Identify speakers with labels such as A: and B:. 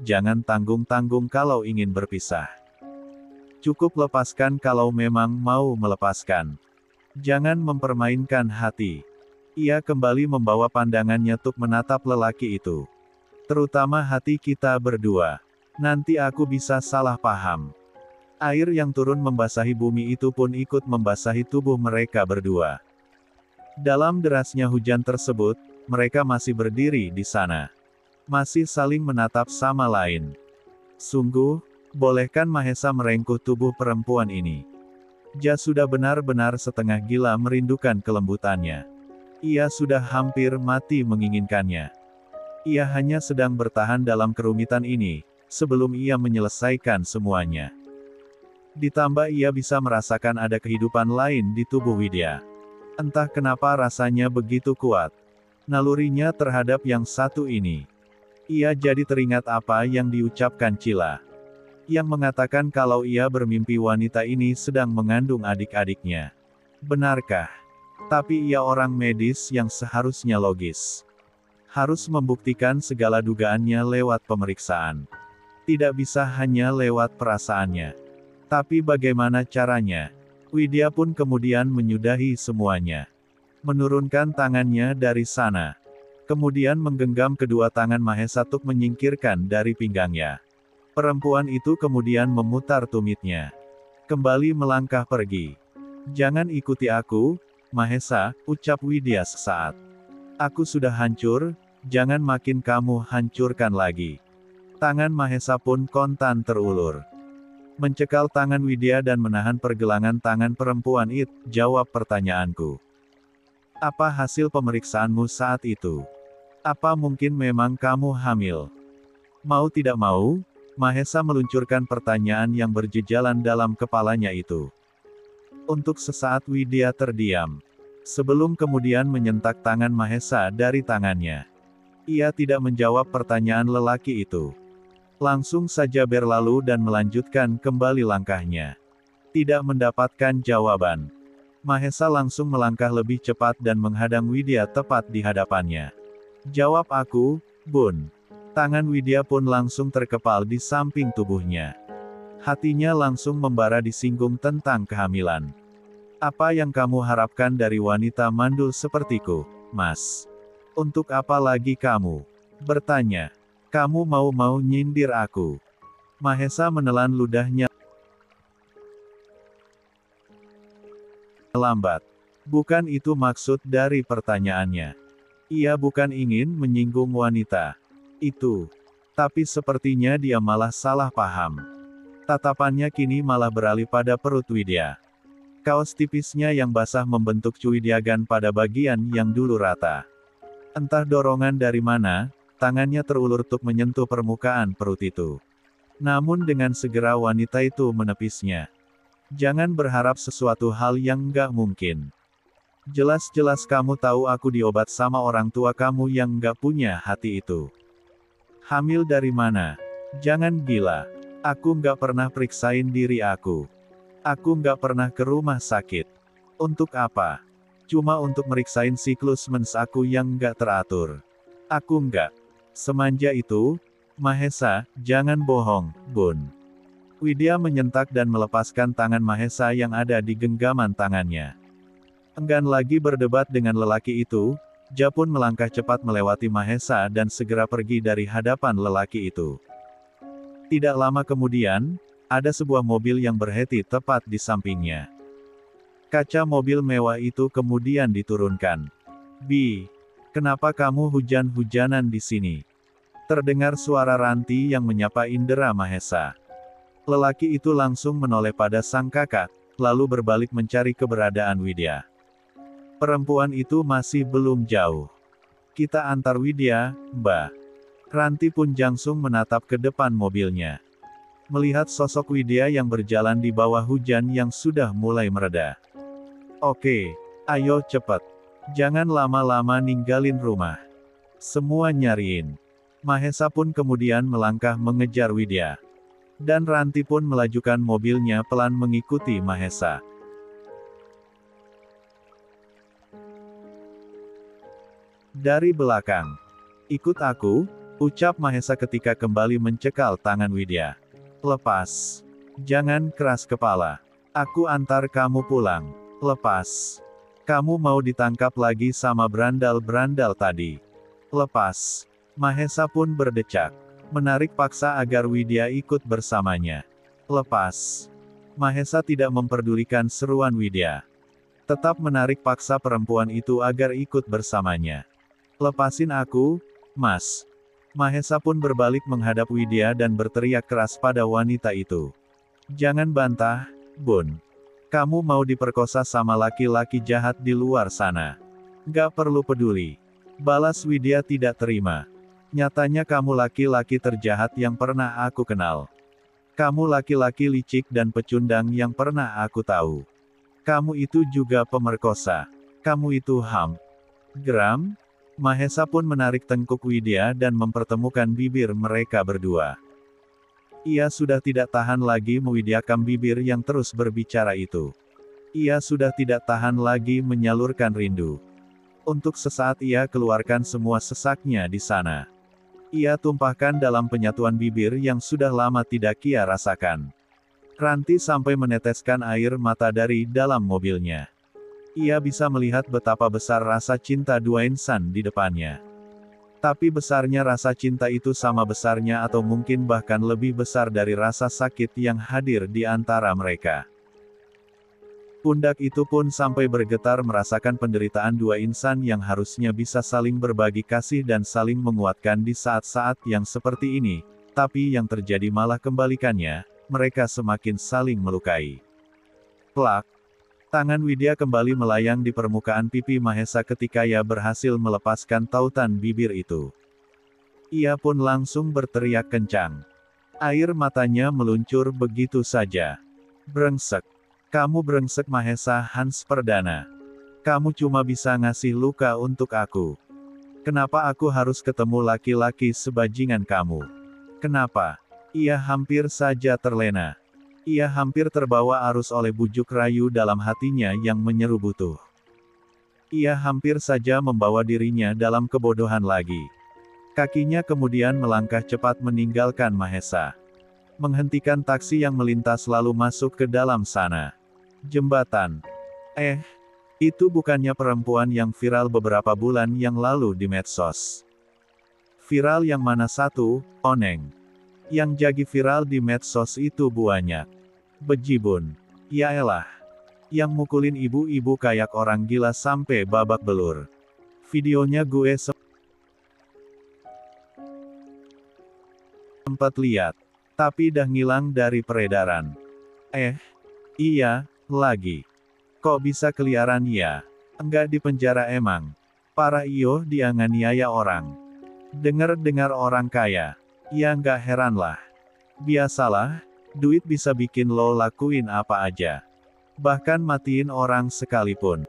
A: jangan tanggung-tanggung kalau ingin berpisah. Cukup lepaskan kalau memang mau melepaskan. Jangan mempermainkan hati. Ia kembali membawa pandangannya untuk menatap lelaki itu. Terutama hati kita berdua. Nanti aku bisa salah paham. Air yang turun membasahi bumi itu pun ikut membasahi tubuh mereka berdua. Dalam derasnya hujan tersebut, mereka masih berdiri di sana. Masih saling menatap sama lain. Sungguh, bolehkan Mahesa merengkuh tubuh perempuan ini? Ja sudah benar-benar setengah gila merindukan kelembutannya. Ia sudah hampir mati menginginkannya. Ia hanya sedang bertahan dalam kerumitan ini, sebelum ia menyelesaikan semuanya. Ditambah ia bisa merasakan ada kehidupan lain di tubuh Widya. Entah kenapa rasanya begitu kuat. Nalurinya terhadap yang satu ini. Ia jadi teringat apa yang diucapkan Cila. Yang mengatakan kalau ia bermimpi wanita ini sedang mengandung adik-adiknya. Benarkah? Tapi ia orang medis yang seharusnya logis. Harus membuktikan segala dugaannya lewat pemeriksaan. Tidak bisa hanya lewat perasaannya. Tapi bagaimana caranya? Widya pun kemudian menyudahi semuanya. Menurunkan tangannya dari sana. Kemudian menggenggam kedua tangan Mahesa untuk menyingkirkan dari pinggangnya. Perempuan itu kemudian memutar tumitnya. Kembali melangkah pergi. Jangan ikuti aku, Mahesa, ucap Widya sesaat. Aku sudah hancur, jangan makin kamu hancurkan lagi. Tangan Mahesa pun kontan terulur. Mencekal tangan Widya dan menahan pergelangan tangan perempuan itu, jawab pertanyaanku. Apa hasil pemeriksaanmu saat itu? Apa mungkin memang kamu hamil? Mau tidak mau, Mahesa meluncurkan pertanyaan yang berjejalan dalam kepalanya itu. Untuk sesaat Widya terdiam. Sebelum kemudian menyentak tangan Mahesa dari tangannya. Ia tidak menjawab pertanyaan lelaki itu. Langsung saja berlalu dan melanjutkan kembali langkahnya. Tidak mendapatkan jawaban. Mahesa langsung melangkah lebih cepat dan menghadang Widya tepat di hadapannya. Jawab aku, Bun. Tangan Widya pun langsung terkepal di samping tubuhnya. Hatinya langsung membara disinggung tentang kehamilan. Apa yang kamu harapkan dari wanita mandul sepertiku, Mas? Untuk apa lagi kamu bertanya? Kamu mau nyindir aku? Mahesa menelan ludahnya lambat. Bukan itu maksud dari pertanyaannya. Ia bukan ingin menyinggung wanita itu. Tapi sepertinya dia malah salah paham. Tatapannya kini malah beralih pada perut Widya. Kaos tipisnya yang basah membentuk cuidyagan pada bagian yang dulu rata. Entah dorongan dari mana, tangannya terulur untuk menyentuh permukaan perut itu. Namun dengan segera wanita itu menepisnya. Jangan berharap sesuatu hal yang nggak mungkin. Jelas-jelas kamu tahu aku diobat sama orang tua kamu yang nggak punya hati itu. Hamil dari mana? Jangan gila. Aku nggak pernah periksain diri aku. Aku nggak pernah ke rumah sakit. Untuk apa? Cuma untuk meriksain siklus mens aku yang nggak teratur. Aku nggak. Semanja itu, Mahesa, jangan bohong, Bun. Widya menyentak dan melepaskan tangan Mahesa yang ada di genggaman tangannya. Enggan lagi berdebat dengan lelaki itu, Ja pun melangkah cepat melewati Mahesa dan segera pergi dari hadapan lelaki itu. Tidak lama kemudian, ada sebuah mobil yang berhenti tepat di sampingnya. Kaca mobil mewah itu kemudian diturunkan. Bi, kenapa kamu hujan-hujanan di sini? Terdengar suara Ranti yang menyapa Indra Mahesa. Lelaki itu langsung menoleh pada sang kakak, lalu berbalik mencari keberadaan Widya. Perempuan itu masih belum jauh. Kita antar Widya, Mbak. Ranti pun langsung menatap ke depan mobilnya. Melihat sosok Widya yang berjalan di bawah hujan yang sudah mulai mereda. Oke, ayo cepat. Jangan lama-lama ninggalin rumah. Semua nyariin. Mahesa pun kemudian melangkah mengejar Widya. Dan Ranti pun melajukan mobilnya pelan mengikuti Mahesa. Dari belakang. Ikut aku, Ucap Mahesa ketika kembali mencekal tangan Widya. Lepas. Jangan keras kepala. Aku antar kamu pulang. Lepas. Kamu mau ditangkap lagi sama berandal-berandal tadi. Lepas. Mahesa pun berdecak. Menarik paksa agar Widya ikut bersamanya. Lepas. Mahesa tidak memperdulikan seruan Widya. Tetap menarik paksa perempuan itu agar ikut bersamanya. Lepasin aku, Mas. Mahesa pun berbalik menghadap Widya dan berteriak keras pada wanita itu. Jangan bantah, Bun. Kamu mau diperkosa sama laki-laki jahat di luar sana. Gak perlu peduli. Balas Widya tidak terima. Nyatanya kamu laki-laki terjahat yang pernah aku kenal. Kamu laki-laki licik dan pecundang yang pernah aku tahu. Kamu itu juga pemerkosa. Kamu itu geram? Mahesa pun menarik tengkuk Widya dan mempertemukan bibir mereka berdua. Ia sudah tidak tahan lagi mewidyakam bibir yang terus berbicara itu. Ia sudah tidak tahan lagi menyalurkan rindu. Untuk sesaat ia keluarkan semua sesaknya di sana. Ia tumpahkan dalam penyatuan bibir yang sudah lama tidak ia rasakan. Ranti sampai meneteskan air mata dari dalam mobilnya. Ia bisa melihat betapa besar rasa cinta dua insan di depannya. Tapi besarnya rasa cinta itu sama besarnya atau mungkin bahkan lebih besar dari rasa sakit yang hadir di antara mereka. Pundak itu pun sampai bergetar merasakan penderitaan dua insan yang harusnya bisa saling berbagi kasih dan saling menguatkan di saat-saat yang seperti ini, tapi yang terjadi malah kembalikannya, mereka semakin saling melukai. Plak. Tangan Widya kembali melayang di permukaan pipi Mahesa ketika ia berhasil melepaskan tautan bibir itu. Ia pun langsung berteriak kencang. Air matanya meluncur begitu saja. Brengsek. Kamu brengsek Mahesa Hans Perdana. Kamu cuma bisa ngasih luka untuk aku. Kenapa aku harus ketemu laki-laki sebajingan kamu? Kenapa? Ia hampir saja terlena. Ia hampir terbawa arus oleh bujuk rayu dalam hatinya yang menyeru butuh. Ia hampir saja membawa dirinya dalam kebodohan lagi. Kakinya kemudian melangkah cepat meninggalkan Mahesa. Menghentikan taksi yang melintas lalu masuk ke dalam sana. Jembatan. Itu bukannya perempuan yang viral beberapa bulan yang lalu di medsos. Viral yang mana satu, Oneng? Yang jadi viral di medsos itu banyak. Bejibun. Yaelah. Yang mukulin ibu-ibu kayak orang gila sampai babak belur. Videonya gue sempat lihat. Tapi dah ngilang dari peredaran. Iya, lagi. Kok bisa keliaran ya? Enggak di penjara emang. Para iyo dia nganiaya orang. Dengar-dengar orang kaya. Ya nggak heran lah. Biasalah, duit bisa bikin lo lakuin apa aja. Bahkan matiin orang sekalipun.